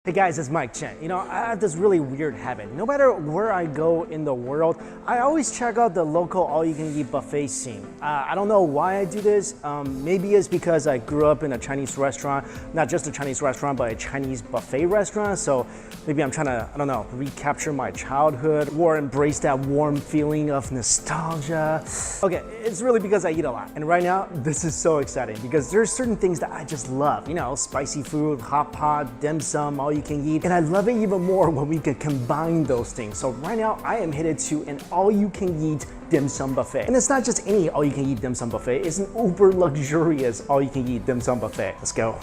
Hey guys, it's Mike Chen. You know, I have this really weird habit. No matter where I go in the world, I always check out the local all-you-can-eat buffet scene. I don't know why I do this. Maybe it's because I grew up in a Chinese restaurant, not just a Chinese restaurant, but a Chinese buffet restaurant. So maybe I'm trying to, I don't know, recapture my childhood or embrace that warm feeling of nostalgia. Okay, it's really because I eat a lot. And right now, this is so exciting because there's certain things that I just love. You know, spicy food, hot pot, dim sum, all you can eat. And I love it even more when we can combine those things. So right now I am headed to an all-you-can-eat dim sum buffet. And it's not just any all-you-can-eat dim sum buffet, it's an uber luxurious all-you-can-eat dim sum buffet. Let's go.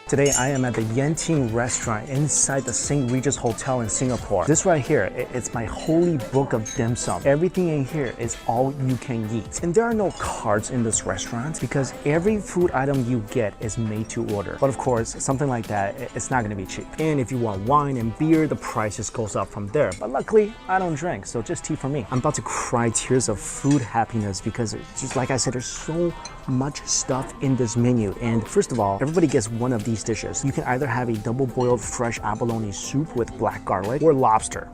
Today I am at the Ting restaurant inside the St Regis Hotel in Singapore. This right here, it's my holy book of dim sum. Everything in here is all you can eat. And there are no cards in this restaurant because every food item you get is made to order. But of course, something like that, it's not gonna be cheap. And if you want wine and beer, the price just goes up from there. But luckily, I don't drink, so just tea for me. I'm about to cry tears of food happiness because just like I said, there's so much stuff in this menu. And first of all, everybody gets one of these dishes. You can either have a double boiled fresh abalone soup with black garlic or lobster.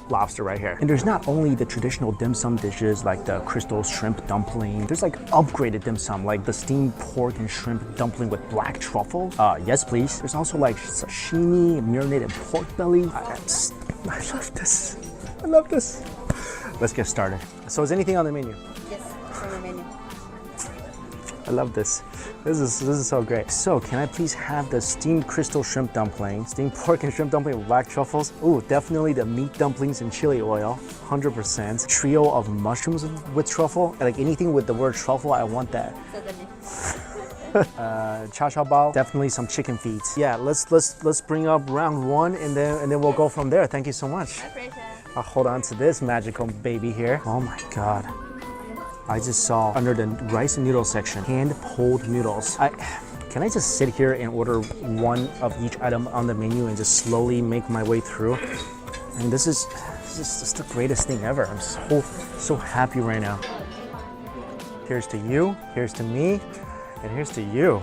Lobster right here. And there's not only the traditional dim sum dishes like the crystal shrimp dumpling, there's like upgraded dim sum like the steamed pork and shrimp dumpling with black truffle. Yes please. There's also like sashimi, marinated pork belly. I love this. I love this. Let's get started. So is anything on the menu? Yes, on the menu. I love this. This is so great. So can I please have the steamed crystal shrimp dumpling, steamed pork and shrimp dumpling with black truffles? Ooh, definitely the meat dumplings in chili oil, 100%. Trio of mushrooms with truffle. Like anything with the word truffle, I want that. Chow chow bao, definitely some chicken feet. Yeah, let's bring up round one and then we'll go from there. Thank you so much. I'll hold on to this magical baby here. Oh my God. I just saw under the rice and noodle section, hand-pulled noodles. Can I just sit here and order one of each item on the menu and just slowly make my way through? And this is just the greatest thing ever. I'm so happy right now. Here's to you, here's to me, and here's to you.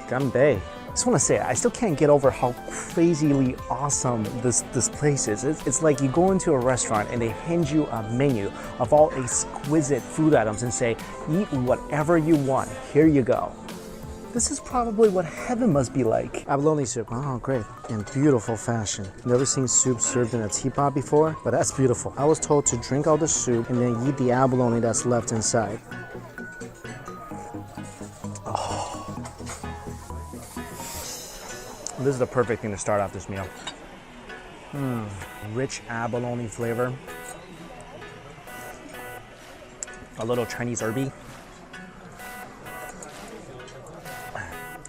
Ganbei. I just want to say, I still can't get over how crazily awesome this place is. It's like you go into a restaurant and they hand you a menu of all exquisite food items and say, eat whatever you want, here you go. This is probably what heaven must be like. Abalone soup, oh great, in beautiful fashion. Never seen soup served in a teapot before, but that's beautiful. I was told to drink all the soup and then eat the abalone that's left inside. This is the perfect thing to start off this meal. Rich abalone flavor. A little Chinese herby.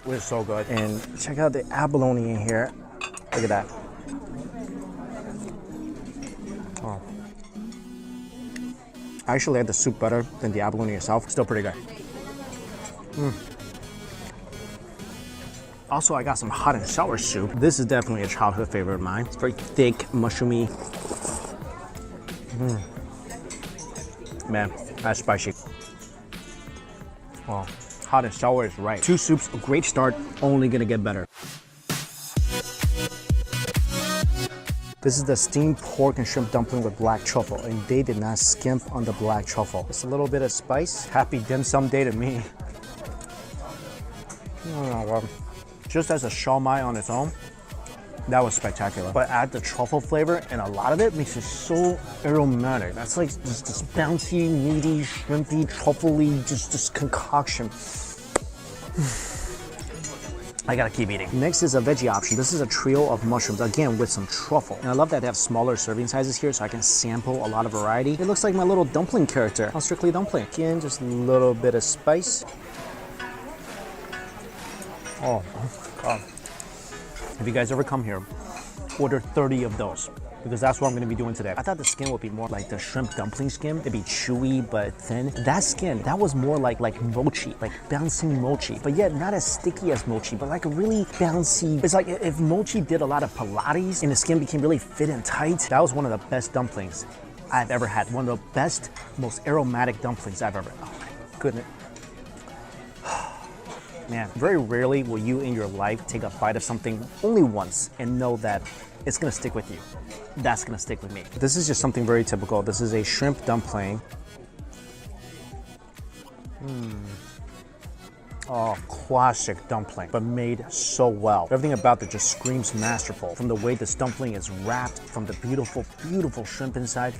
It is so good. And check out the abalone in here. Look at that. Oh. I actually like the soup better than the abalone itself. Still pretty good. Also, I got some hot and sour soup. This is definitely a childhood favorite of mine. It's very thick, mushroomy. Man, that's spicy. Well, hot and sour is right. Two soups, a great start, only gonna get better. This is the steamed pork and shrimp dumpling with black truffle, and they did not skimp on the black truffle. Just a little bit of spice. Happy dim sum day to me. Oh, well. Just as a shawmai on its own, that was spectacular. But add the truffle flavor, and a lot of it makes it so aromatic. That's like just this bouncy, meaty, shrimpy, truffly, just concoction. I gotta keep eating. Next is a veggie option. This is a trio of mushrooms, again with some truffle. And I love that they have smaller serving sizes here so I can sample a lot of variety. It looks like my little dumpling character on Strictly Dumpling. Again, just a little bit of spice. Oh my God. If you guys ever come here, order 30 of those. because that's what I'm gonna be doing today. I thought the skin would be more like the shrimp dumpling skin. It'd be chewy but thin. That skin, that was more like mochi, like bouncing mochi, but yet not as sticky as mochi, but like a really bouncy. It's like if mochi did a lot of Pilates and the skin became really fit and tight. That was one of the best dumplings I've ever had. One of the best, most aromatic dumplings I've ever. Oh my goodness. Man, very rarely will you in your life take a bite of something only once and know that it's gonna stick with you. That's gonna stick with me. This is just something very typical. This is a shrimp dumpling. Oh, classic dumpling, but made so well. Everything about it just screams masterful. From the way this dumpling is wrapped, from the beautiful, beautiful shrimp inside.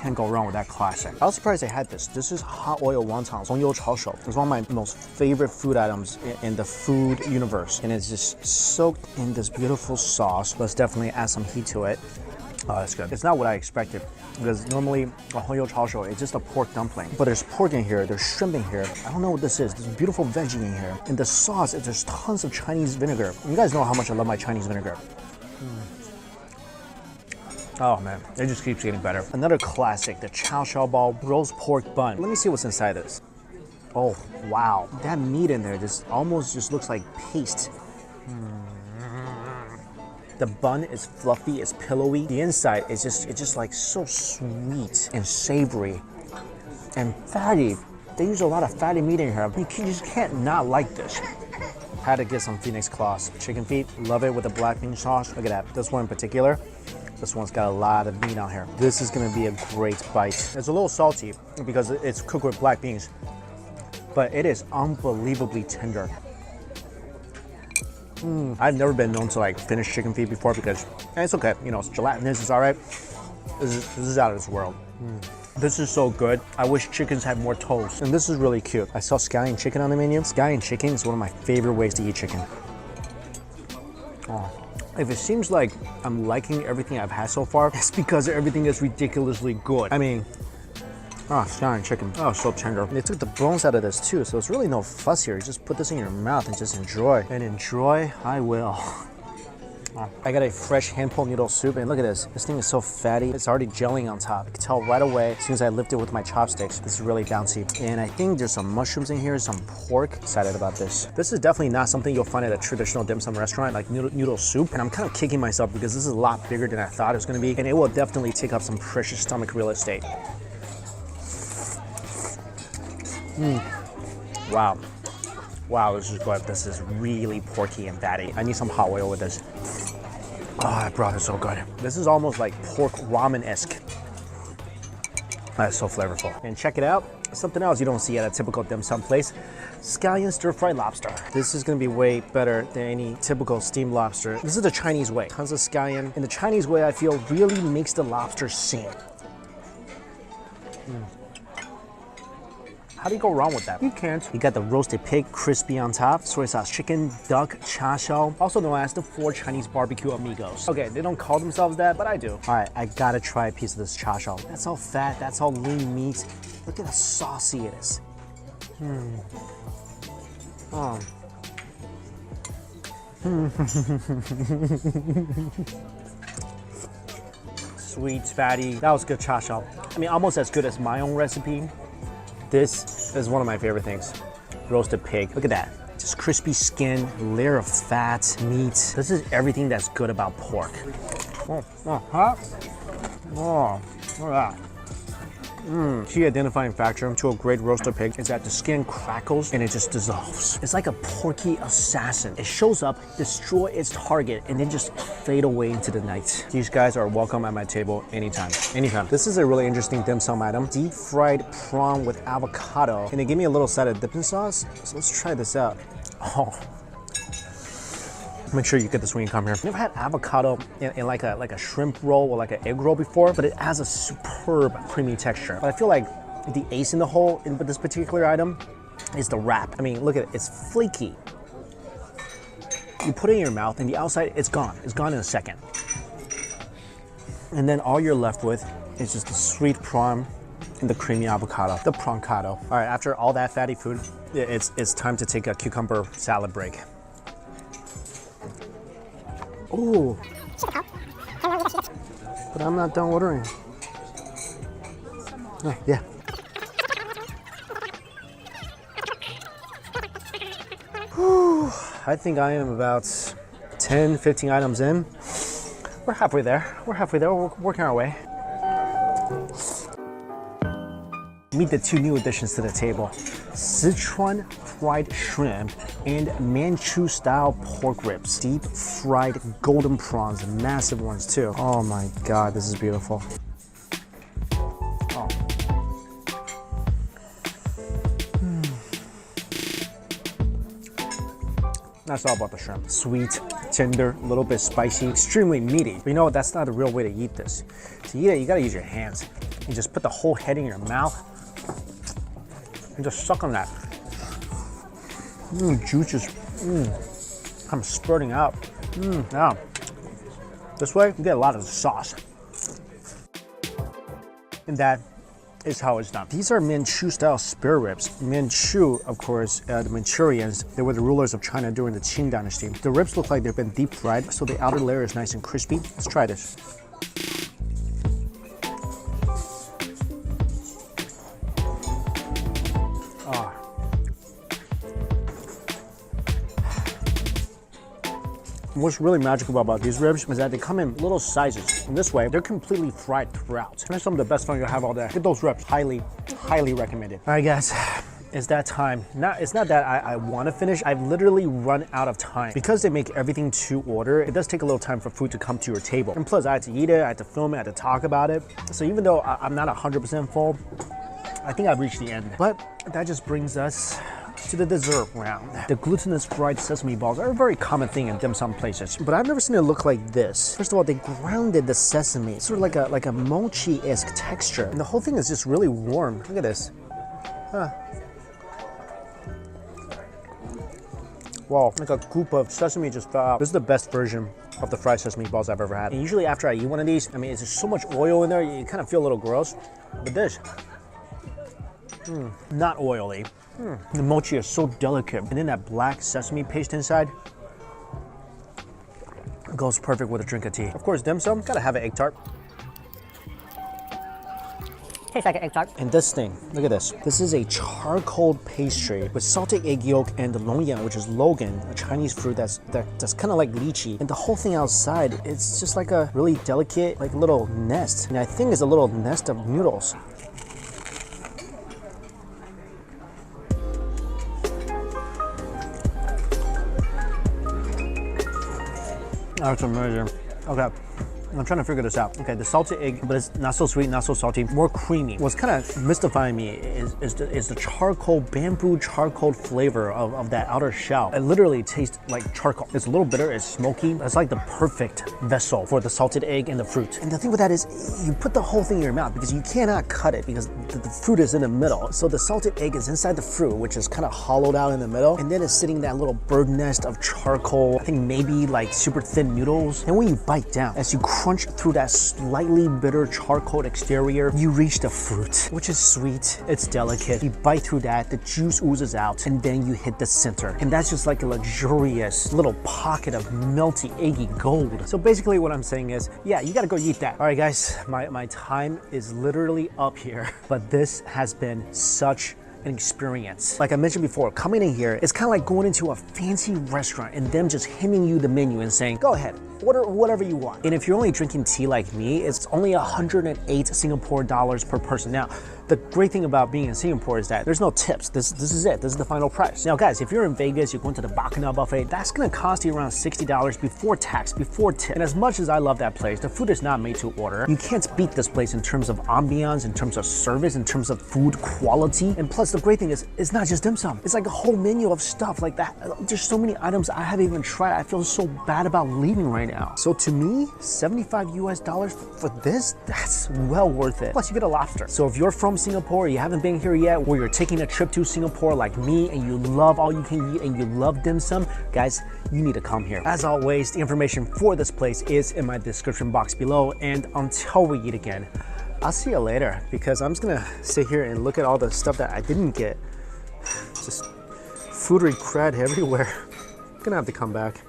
Can't go wrong with that classic. I was surprised they had this. This is hot oil wontons, 葱油炒手. It's one of my most favorite food items in the food universe. And it's just soaked in this beautiful sauce. Let's definitely add some heat to it. Oh, that's good. It's not what I expected, because normally a 葱油炒手 is just a pork dumpling. But there's pork in here, there's shrimp in here. I don't know what this is. There's beautiful veggie in here. And the sauce, there's tons of Chinese vinegar. You guys know how much I love my Chinese vinegar. Oh man, it just keeps getting better. Another classic, the Chow ball roast pork bun. Let me see what's inside this. Oh, wow. That meat in there just almost just looks like paste. The bun is fluffy, it's pillowy. The inside is just like so sweet and savory and fatty. They use a lot of fatty meat in here. You just can't not like this. Had to get some Phoenix claws. Chicken feet, love it with the black bean sauce. Look at that, this one in particular. This one's got a lot of meat on here. This is gonna be a great bite. It's a little salty because it's cooked with black beans, but it is unbelievably tender. I've never been known to like finish chicken feet before because, and it's okay, you know, it's gelatinous, it's all right. This is out of this world. This is so good. I wish chickens had more toes. And this is really cute. I saw scallion chicken on the menu. Scallion chicken is one of my favorite ways to eat chicken. Oh. If it seems like I'm liking everything I've had so far, it's because everything is ridiculously good. I mean, scallion chicken. Oh, so tender. They took the bones out of this too, so it's really no fuss here. You just put this in your mouth and just enjoy. And enjoy, I will. I got a fresh hand-pulled noodle soup, and look at this. This thing is so fatty. It's already gelling on top. You can tell right away as soon as I lift it with my chopsticks. This is really bouncy. And I think there's some mushrooms in here, some pork. Excited about this. This is definitely not something you'll find at a traditional dim sum restaurant, like noodle soup. And I'm kind of kicking myself because this is a lot bigger than I thought it was gonna be, and it will definitely take up some precious stomach real estate. Wow. Wow, this is good. This is really porky and fatty. I need some hot oil with this. Oh, that broth is so good. This is almost like pork ramen-esque. That's so flavorful. And check it out. Something else you don't see at a typical dim sum place. Scallion stir-fried lobster. This is gonna be way better than any typical steamed lobster. This is the Chinese way. Tons of scallion. And the Chinese way, I feel, really makes the lobster sing. How do you go wrong with that? You can't. You got the roasted pig, crispy on top, soy sauce chicken, duck, cha-shao, also known as the 4 Chinese barbecue amigos. Okay, they don't call themselves that, but I do. All right, I gotta try a piece of this cha-shao. That's all fat, that's all lean meat. Look at how saucy it is. Oh. Sweet, fatty. That was good cha-shao. I mean, almost as good as my own recipe. This is one of my favorite things. Roasted pig. Look at that. Just crispy skin, layer of fat, meat. This is everything that's good about pork. Oh, look at that. Key identifying factor to a great roasted pig is that the skin crackles and it just dissolves. It's like a porky assassin. It shows up, destroy its target, and then just fade away into the night. These guys are welcome at my table anytime. Anytime. This is a really interesting dim sum item. Deep fried prawn with avocado. And they gave me a little side of dipping sauce. So let's try this out. Oh. Make sure you get this when you come here. I've never had avocado in like a shrimp roll or like an egg roll before, but it has a superb creamy texture. But I feel like the ace in the hole with this particular item is the wrap. I mean, look at it, it's flaky. You put it in your mouth and the outside, it's gone. It's gone in a second. And then all you're left with is just the sweet prawn and the creamy avocado, the prawn-cado. All right, after all that fatty food, it's time to take a cucumber salad break. Oh. But I'm not done ordering. Oh, yeah. Whew. I think I am about 10, 15 items in. We're halfway there. We're working our way. Meet the two new additions to the table. Sichuan fried shrimp and Manchu style pork ribs. Deep fried golden prawns, massive ones too. Oh my God, this is beautiful. Oh. That's all about the shrimp. Sweet, tender, a little bit spicy, extremely meaty. But you know what, that's not the real way to eat this. To eat it, you gotta use your hands. You just put the whole head in your mouth and just suck on that. Juices, I'm spurting out. Now, this way, you get a lot of the sauce. And that is how it's done. These are Manchu style spare ribs. Manchu, of course, the Manchurians, they were the rulers of China during the Qing dynasty. The ribs look like they've been deep fried, so the outer layer is nice and crispy. Let's try this. What's really magical about these ribs is that they come in little sizes. And this way, they're completely fried throughout. And that's some of the best fun you'll have all day. Get those ribs. Highly, highly recommended. All right, guys. It's that time. It's not that I want to finish. I've literally run out of time. Because they make everything to order, it does take a little time for food to come to your table. And plus, I had to eat it, I had to film it, I had to talk about it. So even though I'm not 100% full, I think I've reached the end. But that just brings us to the dessert round. The glutinous fried sesame balls are a very common thing in dim sum places, but I've never seen it look like this. First of all, they grounded the sesame, sort of like a mochi-esque texture. And the whole thing is just really warm. Look at this. Wow, like a goop of sesame just fell out. This is the best version of the fried sesame balls I've ever had. And usually after I eat one of these, I mean, it's just so much oil in there, you kind of feel a little gross. But this, not oily. The mochi is so delicate. And then that black sesame paste inside goes perfect with a drink of tea. Of course, dim sum, gotta have an egg tart. Tastes like an egg tart. And this thing, look at this. This is a charcoal pastry with salted egg yolk and the longyang, which is logan, a Chinese fruit that's kind of like lychee. And the whole thing outside, it's just like a really delicate, like little nest. And I think it's a little nest of noodles. That's amazing. Okay, I'm trying to figure this out. Okay, the salted egg, but it's not so sweet, not so salty, more creamy. What's kind of mystifying me is the charcoal, bamboo charcoal flavor of that outer shell. It literally tastes like charcoal. It's a little bitter, it's smoky. It's like the perfect vessel for the salted egg and the fruit. And the thing with that is you put the whole thing in your mouth because you cannot cut it because the fruit is in the middle. So the salted egg is inside the fruit, which is kind of hollowed out in the middle. And then it's sitting in that little bird nest of charcoal. I think maybe like super thin noodles. And when you bite down, as you crunch through that slightly bitter charcoal exterior, you reach the fruit, which is sweet, it's delicate. You bite through that, the juice oozes out, and then you hit the center. And that's just like a luxurious little pocket of melty, eggy gold. So basically what I'm saying is, yeah, you gotta go eat that. All right, guys, my time is literally up here, but this has been such an experience. Like I mentioned before, coming in here, it's kind of like going into a fancy restaurant and them just handing you the menu and saying, go ahead, order whatever you want. And if you're only drinking tea like me, it's only 108 Singapore dollars per person. Now, the great thing about being in Singapore is that there's no tips. This is it. This is the final price. Now, guys, if you're in Vegas, you're going to the Bacchanal buffet, that's gonna cost you around $60 before tax, before tip. And as much as I love that place, the food is not made to order. You can't beat this place in terms of ambiance, in terms of service, in terms of food quality. And plus, the great thing is, it's not just dim sum. It's like a whole menu of stuff like that. There's so many items I haven't even tried. I feel so bad about leaving right now. So to me, $75 US for this, that's well worth it. Plus, you get a lobster. So if you're from Singapore, you haven't been here yet, or you're taking a trip to Singapore like me, and you love all you can eat and you love dim sum, guys, you need to come here. As always, the information for this place is in my description box below. And until we eat again, I'll see you later, because I'm just gonna sit here and look at all the stuff that I didn't get. Just foodry crud everywhere. I'm gonna have to come back.